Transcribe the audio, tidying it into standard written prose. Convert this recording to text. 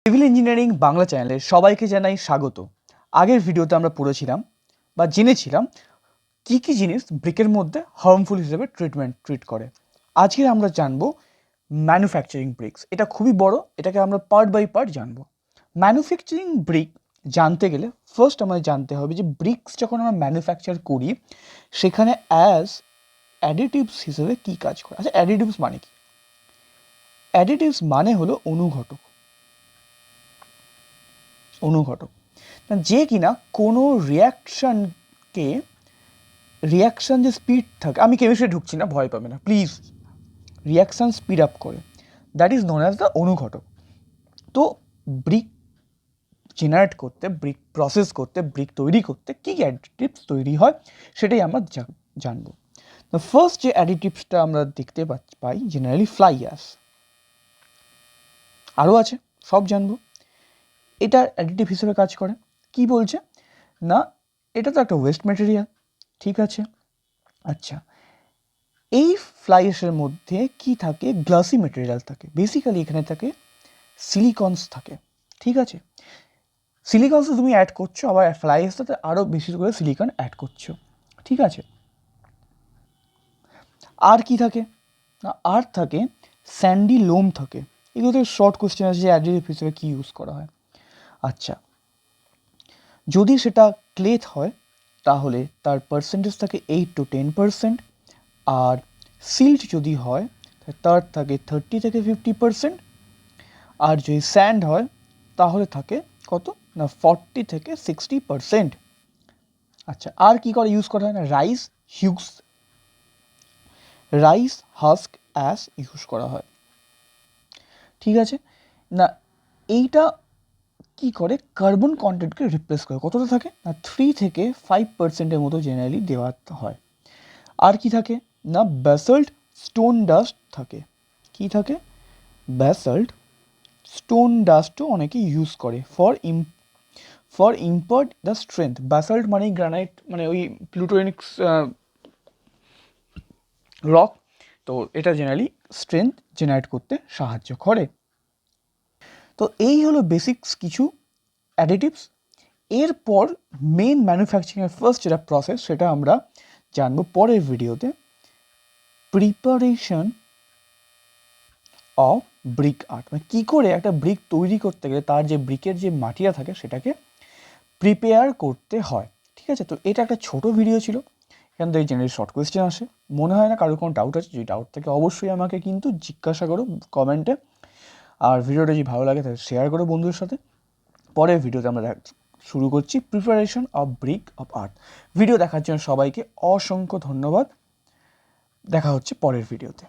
Civil engineering Bangla চ্যানেলে সবাইকে জানাই স্বাগত। আগের ভিডিওতে আমরা পড়েছিলাম বা জেনেছিলাম কি কি জিনিস ব্রিকের মধ্যে হার্মফুল হিসেবে ট্রিট করে। আজকে আমরা জানবো ম্যানুফ্যাকচারিং ব্রিক্স। এটা খুবই বড়, এটাকে আমরা পার্ট বাই পার্ট জানবো। ম্যানুফ্যাকচারিং ব্রিক জানতে গেলে ফার্স্ট আমাদের জানতে হবে যে ব্রিক্স যখন আমরা ম্যানুফ্যাকচার করি সেখানে অ্যাজ অ্যাডিটিভস হিসেবে কী কাজ করে। আচ্ছা, অ্যাডিটিভস মানে কি? অ্যাডিটিভস মানে হলো অনুঘটক যে কিনা কোনো রিয়াকশান যে স্পিড থাকে, আমি কেমিস্ট্রি ঢুকছি না, ভয় পাবে না প্লিজ, রিয়াকশান স্পিড আপ করে, that is known as the অনুঘটক। তো ব্রিক জেনারেট করতে, ব্রিক প্রসেস করতে, ব্রিক তৈরি করতে কী অ্যাডিটিভস তৈরি হয় সেটাই আমরা জানবো। তো ফার্স্ট যে অ্যাডিটিভসটা আমরা দেখতে পাই জেনারেলি ফ্লাই অ্যাশ, আরও আছে, সব জানবো। এটা অ্যাডিটিভ হিসেবে কাজ করে। কি বলছে না, এটা তো একটা ওয়েস্ট ম্যাটেরিয়াল, ঠিক আছে। আচ্ছা, এই ফ্লাই অ্যাশের মধ্যে কি থাকে? গ্লাসি ম্যাটেরিয়াল থাকে। বেসিক্যালি এখানে থাকে সিলিকনস থাকে, ঠিক আছে। সিলিকনস তুমি অ্যাড করছো, আবার ফ্লাই অ্যাশটাতে আরও বেশি করে সিলিকন অ্যাড করছো, ঠিক আছে। আর কি থাকে না, আর থাকে স্যান্ডি লোম থাকে। এগুলোতে শর্ট কোয়েশ্চেন আছে যে অ্যাডিটিভ হিসেবে কী ইউজ করা হয়। আচ্ছা, যদি সেটা ক্লেথ হয় তাহলে তার পার্সেন্টেজ থাকে 8 to 10%, আর সিল্ট যদি হয় তার থাকে 30 থেকে 50%, আর যদি স্যান্ড হয় তাহলে থাকে কত না 40 থেকে 60%। আচ্ছা, আর কি করে ইউজ করা হয় না, রাইস হাস্ক অ্যাশ ইউজ করা হয়, ঠিক আছে না। এইটা কি করে? কার্বন কন্টেন্টকে রিপ্লেস করে। কতটা থাকে না 3 থেকে 5%-এর মতো জেনারেলি দেওয়া হয়। আর কি থাকে না, ব্যাসল্ট স্টোন ডাস্ট থাকে। কি থাকে? ব্যাসল্ট স্টোন ডাস্টও অনেকে ইউজ করে for impart the strength. Basalt মানে গ্রানাইট, মানে ওই প্লুটোনিক রক, তো এটা জেনারেলি স্ট্রেংথ জেনারেট করতে সাহায্য করে। তো এই হলো বেসিক্স কিছু অ্যাডিটিভস। এরপর মেন ম্যানুফ্যাকচারিংয়ের ফার্স্ট যেটা প্রসেস সেটা আমরা জানবো পরের ভিডিওতে, প্রিপারেশন অফ ব্রিক আর্ট। মানে কী করে একটা ব্রিক তৈরি করতে গেলে তার যে ব্রিকের যে মাটিটা থাকে সেটাকে প্রিপেয়ার করতে হয়, ঠিক আছে। তো এটা একটা ছোট ভিডিও ছিল, এখান থেকে জেনারেলি শর্ট কোয়েশ্চেন আসে। মনে হয় না কারোর কোনো ডাউট আছে? যদি ডাউট থাকে অবশ্যই আমাকে কিন্তু জিজ্ঞাসা করো কমেন্টে। আর ভিডিওটা যদি ভালো লাগে তাহলে শেয়ার করো বন্ধুদের সাথে। পরের ভিডিওতে আমরা শুরু করছি preparation of brick of art. Video দেখার জন্য সবাইকে অসংখ্য ধন্যবাদ। দেখা হচ্ছে পরের ভিডিওতে।